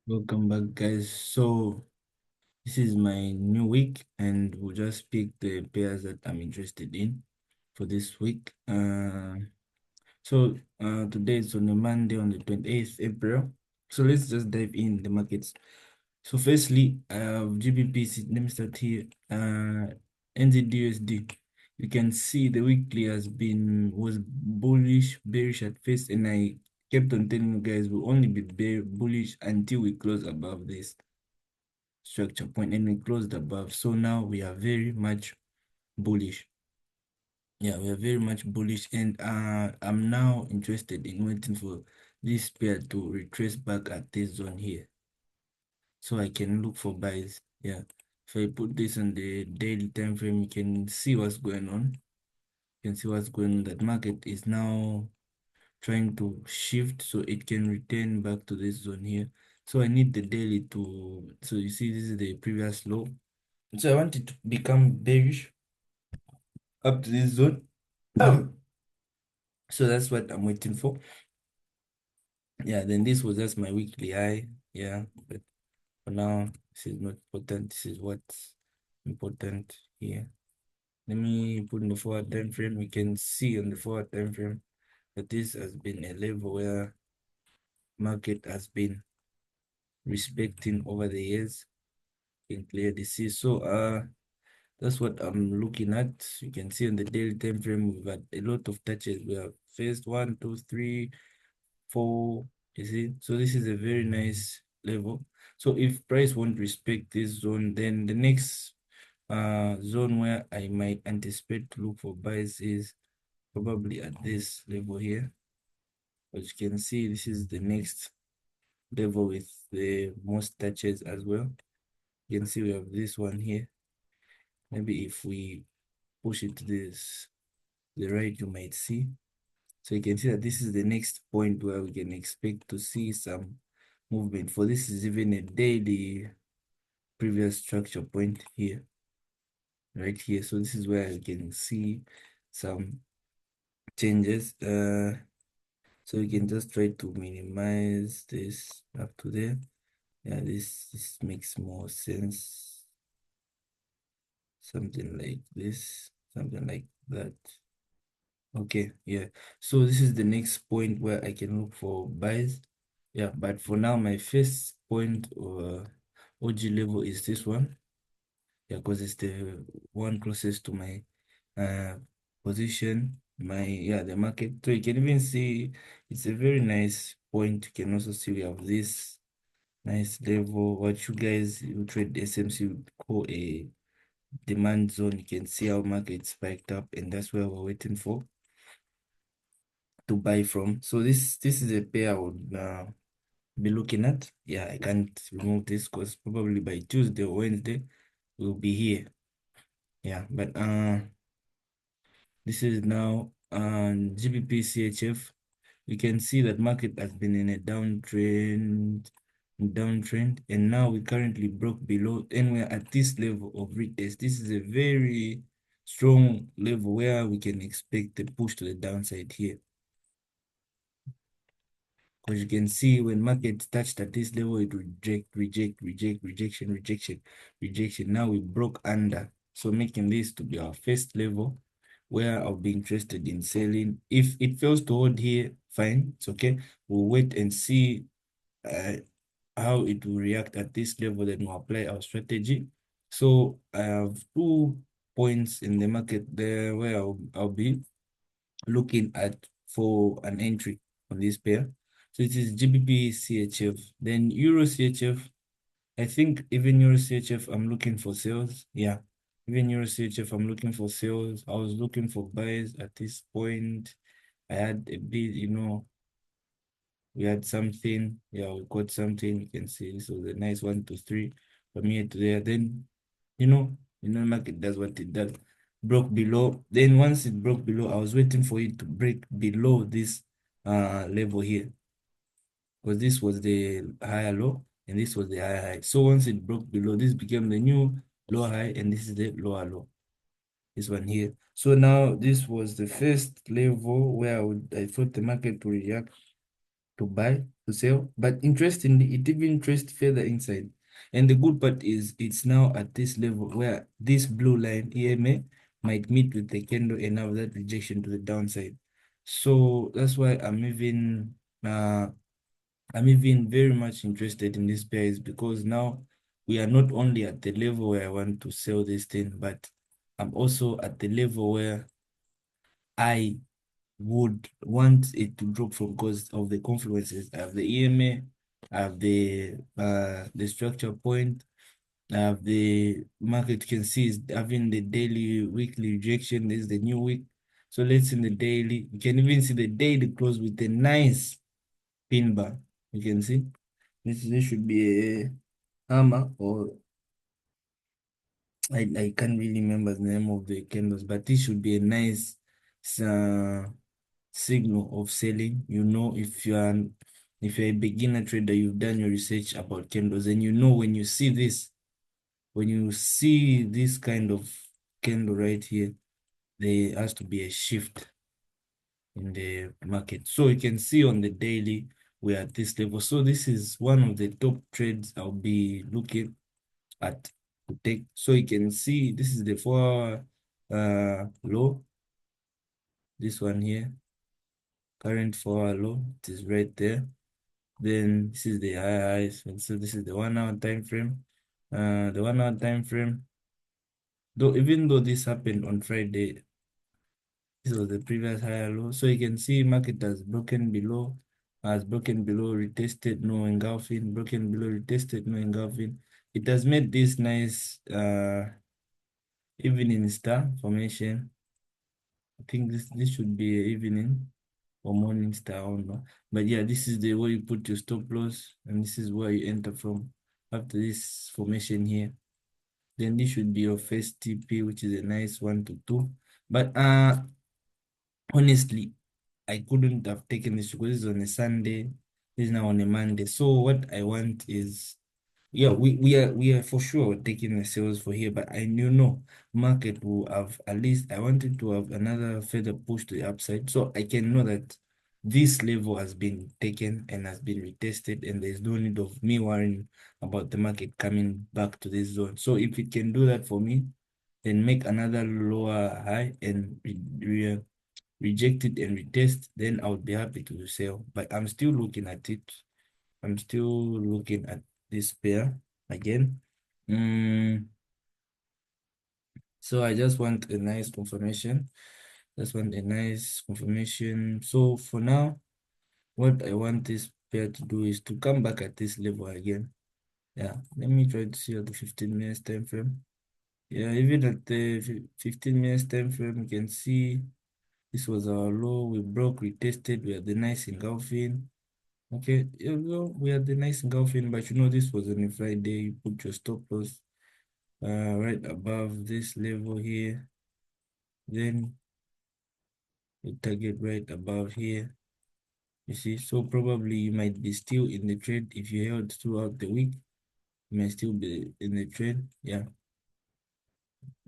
Welcome back, guys. So this is my new week, and we'll just pick the pairs that I'm interested in for this week. Today is on a Monday on the 28th April. So let's just dive in the markets. So firstly, GBP. Let me start here. NZDUSD. You can see the weekly was bullish, bearish at first, and I kept on telling you guys we'll only be bullish until we close above this structure point, and we closed above. So now we are very much bullish. Yeah, we are very much bullish, and I'm now interested in waiting for this pair to retrace back at this zone here, so I can look for buys. Yeah, if I put this on the daily time frame, you can see what's going on. You can see what's going on. That market is now trying to shift so it can return back to this zone here. So I need the daily to, so you see this is the previous low. So I want it to become bearish up to this zone. So that's what I'm waiting for. Yeah, then this was just my weekly high. Yeah, but for now, this is not important. This is what's important here. Let me put in the forward time frame. We can see on the forward time frame that this has been a level where market has been respecting over the years. You can clearly see. So that's what I'm looking at. You can see on the daily time frame we've had a lot of touches. We have first 1, 2, 3, 4. You see, so this is a very nice level. So if price won't respect this zone, then the next zone where I might anticipate to look for buys is probably at this level here. As you can see, this is the next level with the most touches as well. You can see we have this one here. Maybe if we push it to the right, you might see. So you can see that this is the next point where we can expect to see some movement. For this is even a daily previous structure point here, right here. So this is where you can see some changes. So you can just try to minimize this up to there. Yeah, this makes more sense. Something like this, something like that. Okay, yeah. So this is the next point where I can look for buys. Yeah, but for now, my first point or OG level is this one. Yeah, because it's the one closest to my uh position, the market. So you can even see it's a very nice point. You can also see we have this nice level, what you guys who trade SMC would call a demand zone. You can see how market spiked up, and that's where we're waiting for to buy from. So this is a pair I would be looking at. Yeah, I can't remove this because probably by Tuesday or Wednesday we'll be here. Yeah, but this is now GBP CHF. We can see that market has been in a downtrend, and now we currently broke below, and we're at this level of retest. This is a very strong level where we can expect a push to the downside here. Because you can see when market touched at this level, it rejection. Now we broke under. So making this to be our first level where I'll be interested in selling. If it fails to hold here, fine, it's okay. We'll wait and see uh, how it will react at this level, then we'll apply our strategy. So I have 2 points in the market there where I'll be looking at for an entry on this pair. So it is GBP CHF, then Euro CHF. I think even Euro CHF, I'm looking for sales. Yeah, even Euro CHF, I'm looking for sales. I was looking for buys at this point. I had a bit, we had something. Yeah, we got something. You can see this was a nice 1, 2, 3 from here to there. Then, market does what it does. Broke below. Then once it broke below, I was waiting for it to break below this level here, because this was the higher low and this was the higher high. So once it broke below, this became the new lower high, and this is the lower low. This one here. So now this was the first level where I thought the market would react to buy. to sell. But interestingly, it even traced further inside. And the good part is it's now at this level where this blue line EMA might meet with the candle and have that rejection to the downside. So that's why I'm even very much interested in this pair, is because now we are not only at the level where I want to sell this thing, but I'm also at the level where I would want it to drop from because of the confluences. I have the EMA, I have the structure point, I have the market can see is having the daily, weekly rejection. This is the new week. So let's see the daily. You can even see the daily close with a nice pin bar. You can see this should be a hammer, or I can't really remember the name of the candles, but this should be a nice uh, signal of selling. You know, if you're a beginner trader, you've done your research about candles, and you know when you see this kind of candle right here, there has to be a shift in the market. So you can see on the daily, we're at this level. So this is one of the top trades I'll be looking at to take. So you can see this is the 4 hour low, this one here, current 4 hour low, it is right there. Then this is the highs, and so this is the 1 hour time frame. The 1 hour time frame, though even though this happened on Friday, this was the previous higher low. So you can see market has broken below, retested, no engulfing, broken below, retested, no engulfing. It has made this nice evening star formation. I think this should be a evening or morning star, I don't know. But yeah, this is the way you put your stop loss, and this is where you enter from after this formation here. Then this should be your first TP, which is a nice 1 to 2. But honestly, I couldn't have taken this because this is on a Sunday. This is now on a Monday. So what I want is, yeah, we are for sure taking the sales for here, but I knew no market will have, at least I wanted to have another further push to the upside, so I can know that this level has been taken and has been retested, and there's no need of me worrying about the market coming back to this zone. So if it can do that for me, then make another lower high and reject it and retest, then I would be happy to sell. But I'm still looking at it. I'm still looking at this pair again. So I just want a nice confirmation. Just want a nice confirmation. So for now, what I want this pair to do is to come back at this level again. Yeah, let me try to see at the 15 minutes time frame. Yeah, even at the 15 minutes time frame, you can see this was our low. We broke, retested. We had the nice engulfing. Okay, well, we had the nice engulfing, but you know, this was on a Friday. You put your stop loss right above this level here. Then you target right above here. You see, so probably you might be still in the trade. If you held throughout the week, you might still be in the trade. Yeah.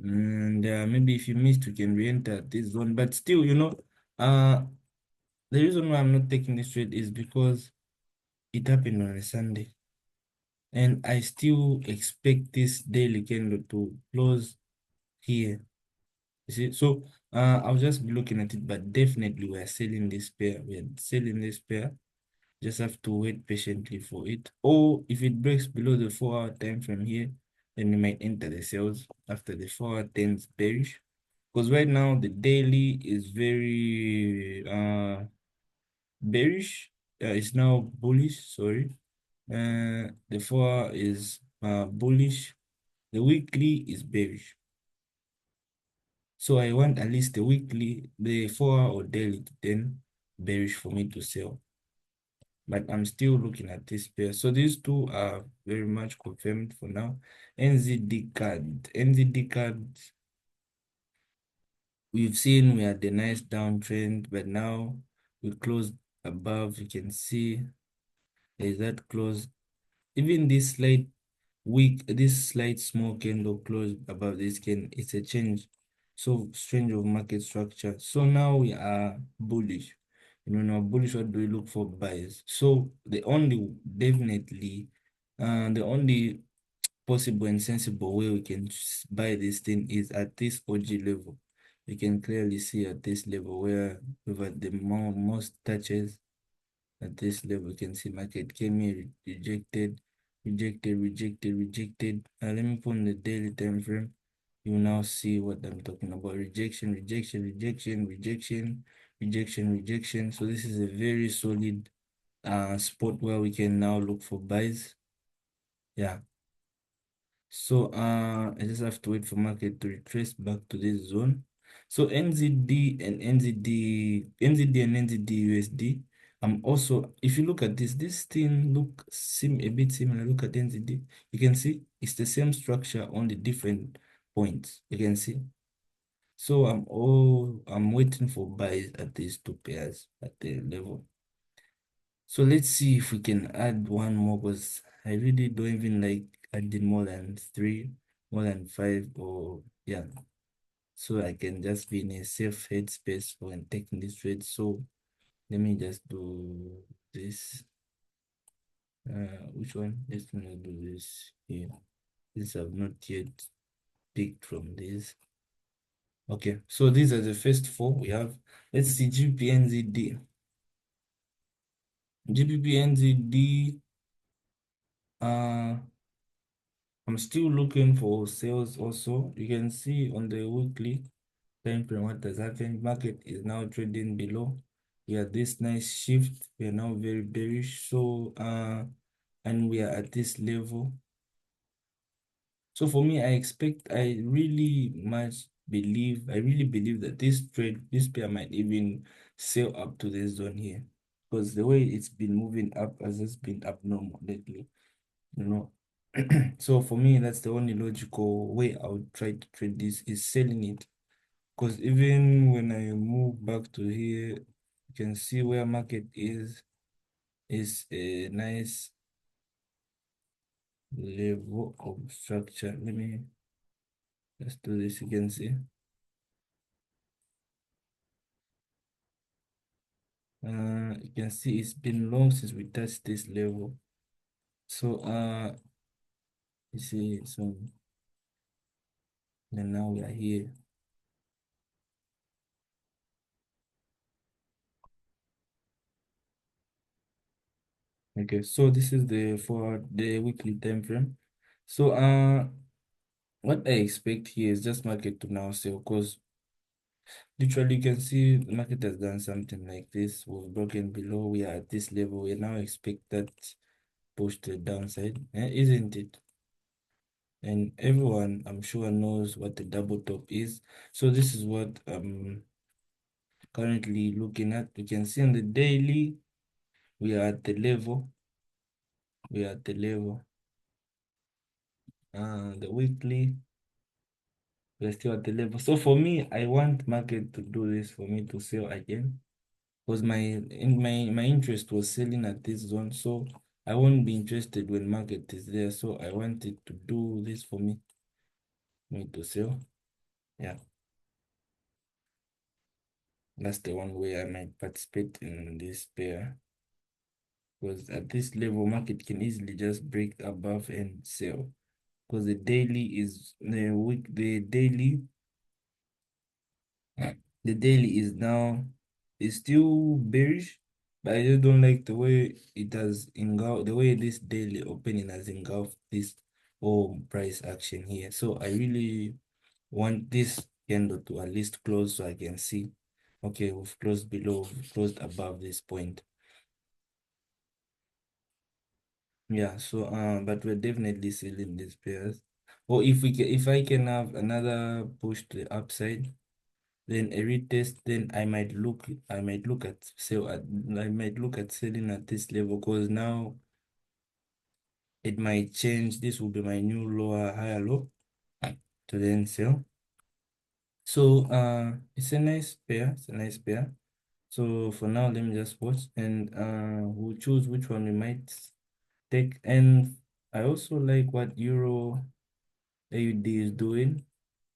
And maybe if you missed, you can re-enter this zone. But still, you know, the reason why I'm not taking this trade is because it happened on a Sunday. And I still expect this daily candle to close here. You see, so I'll just be looking at it, but definitely we are selling this pair. We are selling this pair. Just have to wait patiently for it. Or if it breaks below the 4 hour time frame here, then you might enter the sales after the 4 hour turns bearish. Because right now the daily is very bearish. It's now bullish, sorry. The 4 hour is bullish. The weekly is bearish. So I want at least the 4 hour or daily to then bearish for me to sell. But I'm still looking at this pair. So these two are very much confirmed for now. NZD card, we've seen we had a nice downtrend, but now we closed above. You can see there's that close. Even this slight small candle close above this can, it's a change so strange of market structure. So now we are bullish. Now bullish, what do we look for? Buys. So the only possible and sensible way we can buy this thing is at this OG level. You can clearly see at this level where we've had the most touches. At this level, you can see market came here, rejected, rejected, rejected, rejected. Let me put on the daily time frame. You will now see what I'm talking about. Rejection, rejection, rejection, rejection, rejection, rejection. So this is a very solid spot where we can now look for buys. Yeah. So I just have to wait for market to retrace back to this zone. So NZD and NZD and NZD USD. Also, if you look at this thing seem a bit similar. Look at NZD. You can see it's the same structure on the different points. You can see. So I'm waiting for buys at these two pairs at the level. So let's see if we can add one more, because I really don't even like adding more than three, more than five, or yeah. So I can just be in a safe headspace when taking this trade. So let me just do this. Which one? Let's not do this here. This I've not yet picked from this. Okay, so these are the first four we have. Let's see GPNZD. GBPNZD. I'm still looking for sales also. You can see on the weekly time frame what has happened. Market is now trading below. We have this nice shift. We are now very bearish. So and we are at this level. So for me, I really believe that this pair might even sell up to this zone here. Because the way it's been moving up has just been abnormal lately. you know. So for me, that's the only logical way I would try to trade this is selling it. Because even when I move back to here, you can see where market is a nice level of structure. Let me just do this. You can see. You can see it's been long since we touched this level. So you see, so then now we are here. Okay, so this is for the weekly time frame. So what I expect here is just market to now sell, because literally you can see the market has done something like this. We've broken below, we are at this level. We now expect that push to the downside, isn't it? And everyone, I'm sure, knows what the double top is. So this is what I'm currently looking at. You can see on the daily, we are at the level. We are at the level. The weekly, we're still at the level. So for me, I want market to do this for me to sell again, because my interest was selling at this zone. So I won't be interested when market is there. So I want it to do this for me to sell. Yeah, that's the one way I might participate in this pair, because at this level, market can easily just break above and sell. Because the daily is now is still bearish, but I just don't like the way it has engulfed, the way this daily opening has engulfed this whole price action here. So I really want this candle to at least close so I can see, okay, we've closed below, we've closed above this point. Yeah, so but we're definitely selling these pairs. Or if I can have another push to the upside, then a retest, then I might look at selling at this level, because now it might change. This will be my new lower higher low to then sell. So it's a nice pair. It's a nice pair. So for now, let me just watch, and we'll choose which one we might take. And I also like what Euro AUD is doing,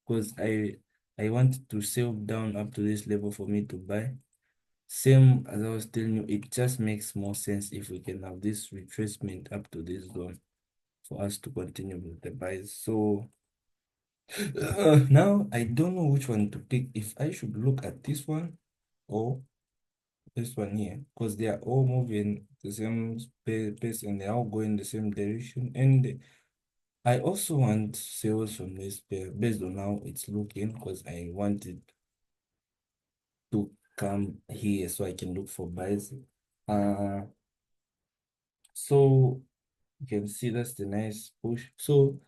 because I want to sell down up to this level for me to buy. Same as I was telling you, it just makes more sense if we can have this retracement up to this zone for us to continue with the buys. So now I don't know which one to pick, if I should look at this one or this one here, because they are all moving the same pace and they're all going the same direction. And I also want sales from this pair based on how it's looking, because I want it to come here so I can look for buys. Uh, so you can see that's the nice push. So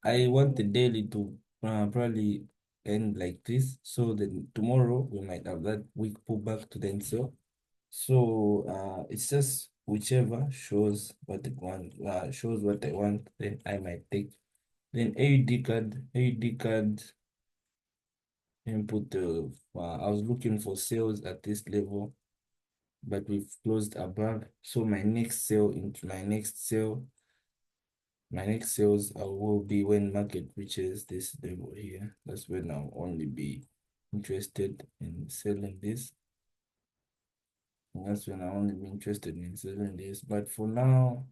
I want the daily to probably end like this. So then tomorrow we might have that weak pullback to then sell. So it's just whichever shows what it want, shows what I want, then I might take. Then AUD card input. I was looking for sales at this level, but we've closed above. So my next sales will be when market reaches this level here. That's when I'll only be interested in selling this. And that's when I'll only be interested in selling this. But for now,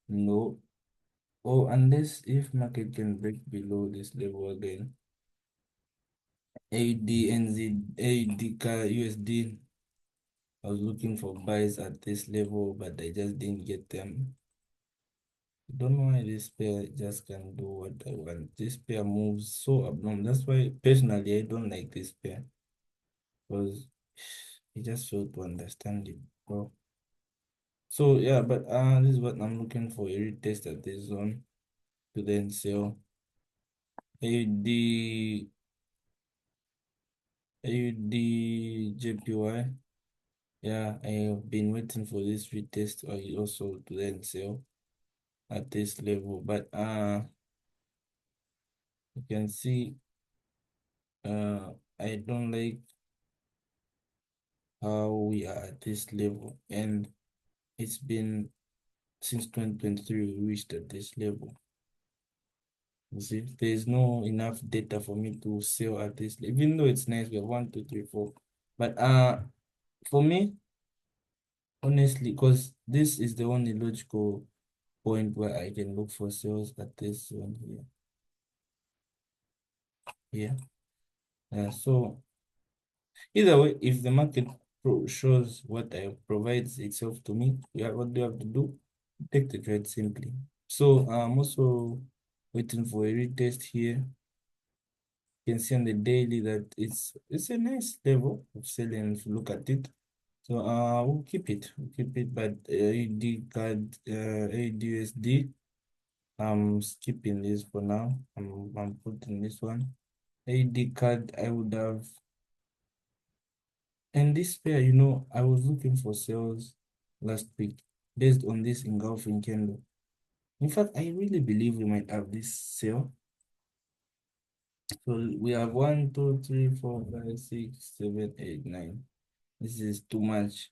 no. Oh, unless if market can break below this level again. AUD, NZ, AUD, USD. I was looking for buys at this level, but I just didn't get them. I don't know why this pair just can do what I want. This pair moves so abnormal. That's why personally I don't like this pair, because you just fail to understand it, bro. So yeah, but this is what I'm looking for. A retest at this zone to then sell. AUD JPY. Yeah, I have been waiting for this retest or also to then sell at this level. But you can see I don't like how we are at this level, and it's been since 2023 we reached at this level. You see, there's no enough data for me to sell at this level, even though it's nice. We have 1, 2, 3, 4. But for me, honestly, because this is the only logical point where I can look for sales at this one here. Yeah. So either way, if the market shows what I provides itself to me, yeah, what do you have to do? Take the trade simply. So I'm also waiting for a retest here. You can see on the daily that it's a nice level of selling if you look at it. So we'll keep it. But AUD card, AUDUSD, I'm skipping this for now. I'm putting this one. AUD card, I would have. And this pair, I was looking for sales last week based on this engulfing candle. In fact, I really believe we might have this sale. So we have 1, 2, 3, 4, 5, 6, 7, 8, 9. This is too much.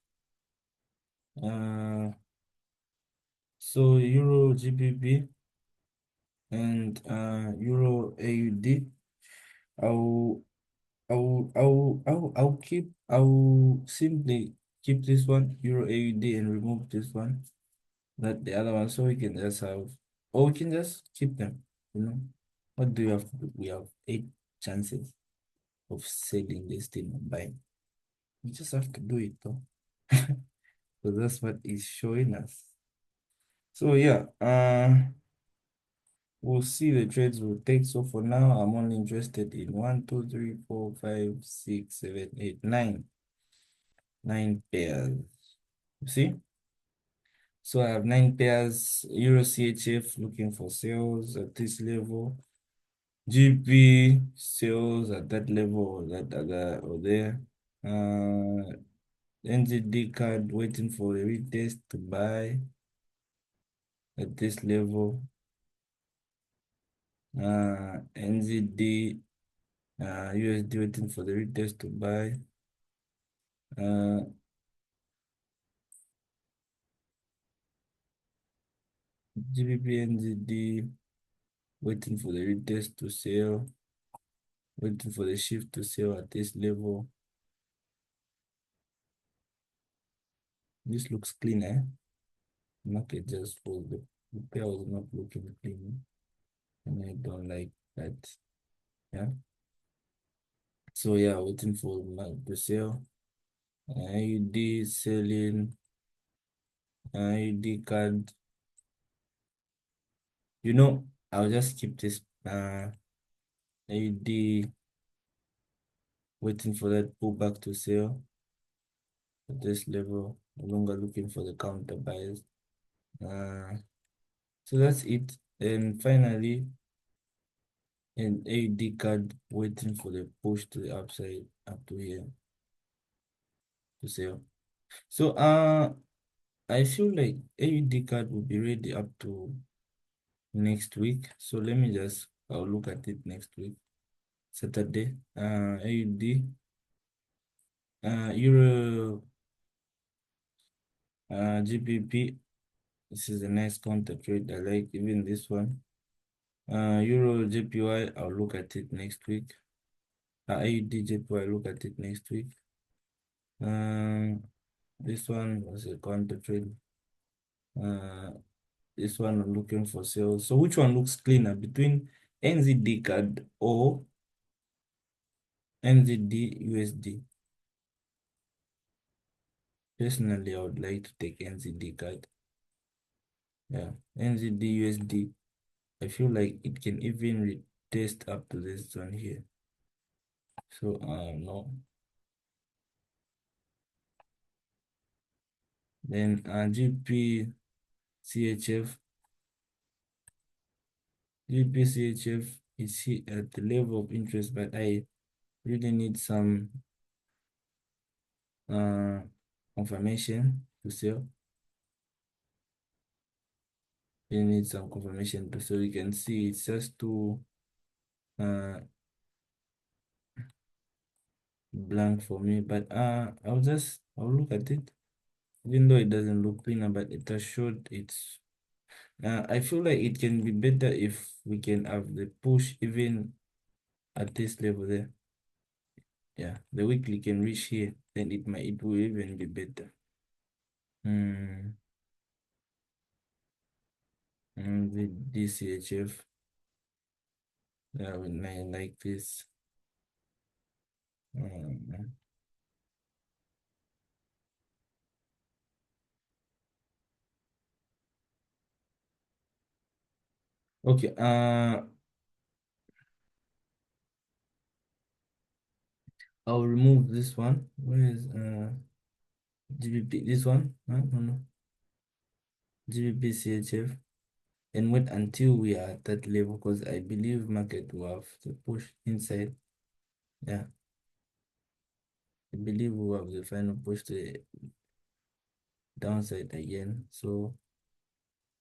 So Euro GBP and Euro AUD. I'll I'll simply keep this one, Euro AUD, and remove this one, not the other one, so we can just have, or we can just keep them, you know. What do you have to do? We have 8 chances of selling this thing and buying. We just have to do it though. So that's what it's showing us. So yeah, we'll see the trades will take. So for now, I'm only interested in 1, 2, 3, 4, 5, 6, 7, 8, 9. 9 pairs. You see? So I have 9 pairs. Euro CHF looking for sales at this level. GP sales at that level or that other or there. NZD card waiting for a retest to buy at this level. NZD USD waiting for the retest to buy. GBP NZD waiting for the retest to sell. Waiting for the shift to sell at this level. This looks clean, eh? Market just was the pair was not looking clean, and I don't like that. Yeah. So yeah, waiting for the sale. AUD selling AUD card. I'll just keep this AUD waiting for that pullback to sell at this level. No longer looking for the counter buys. So that's it. And finally, an AUD card waiting for the push to the upside up to here to sell. So I feel like AUD card will be ready up to next week. So let me just I'll look at it next week. Saturday. AUD Euro GBP. This is a nice counter trade. I like even this one. Euro JPY, I'll look at it next week. AUD JPY, look at it next week. This one was a counter trade. This one I'm looking for sales. So which one looks cleaner between NZD card or NZD USD? Personally, I would like to take NZD card. Yeah, NZD USD. I feel like it can even retest up to this one here. So no. Then GP CHF. GP CHF is here at the level of interest, but I really need some confirmation to sell. You need some confirmation to so you can see it's just too blank for me. But I'll look at it, even though it doesn't look cleaner, but it has showed it's I feel like it can be better if we can have the push even at this level there. Yeah, the weekly can reach here, then it will even be better. The DCHF, yeah, when I like this. Um, okay, I'll remove this one. Where is GBP? This one? No. GBP CHF, and wait until we are at that level because I believe market will have to push inside. Yeah, I believe we'll have the final push to the downside again. So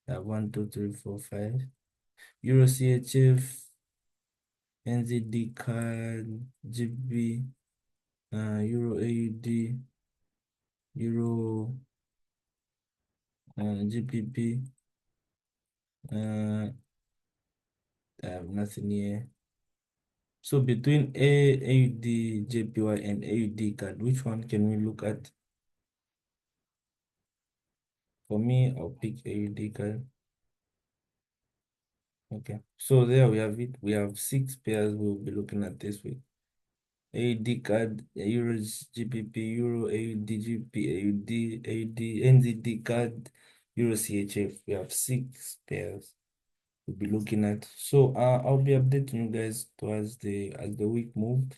I have 1, 2, 3, 4, 5. Euro CHF, NZD card, GB, Euro AUD, Euro GPP. I have nothing here. So between AUD JPY and AUD card, which one can we look at? For me, I'll pick AUD card. Okay, so there we have it. We have 6 pairs we'll be looking at this week. AUD card, Euros GBP, Euro AUD GBP, AUD NZD card, Euro CHF. We have 6 pairs we'll be looking at. So I'll be updating you guys towards as the week moves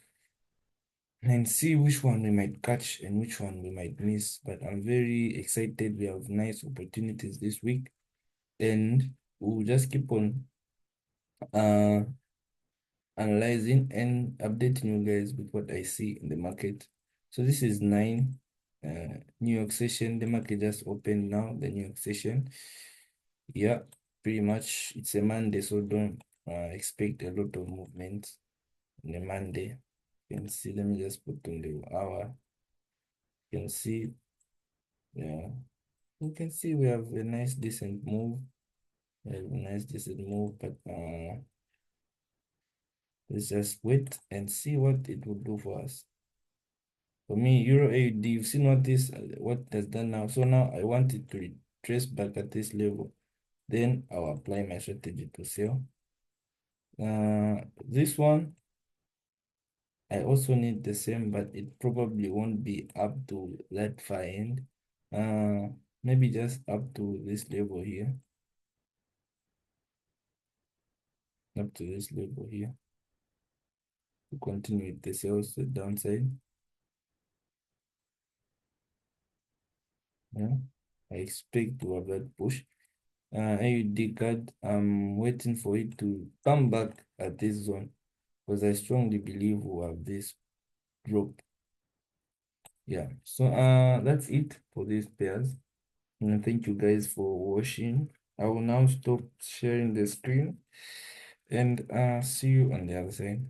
and see which one we might catch and which one we might miss. But I'm very excited. We have nice opportunities this week, and we'll just keep on uh analyzing and updating you guys with what I see in the market. So this is 9 New York session. The market just opened now, the New York session. Yeah, pretty much it's a Monday, so don't expect a lot of movement on a Monday. You can see, let me just put on the hour. You can see, yeah, you can see we have a nice decent move. We have a nice decent move, but let's just wait and see what it will do for us. For me, Euro AUD, you've seen what has done now. So now I want it to retrace back at this level. Then I'll apply my strategy to sell. This one, I also need the same, but it probably won't be up to that far end. Maybe just up to this level here. Up to this level here. To continue with the sales to the downside. Yeah. I expect to have that push. AUD card, I'm waiting for it to come back at this zone because I strongly believe we'll have this drop. Yeah, so that's it for these pairs. And thank you guys for watching. I will now stop sharing the screen and see you on the other side.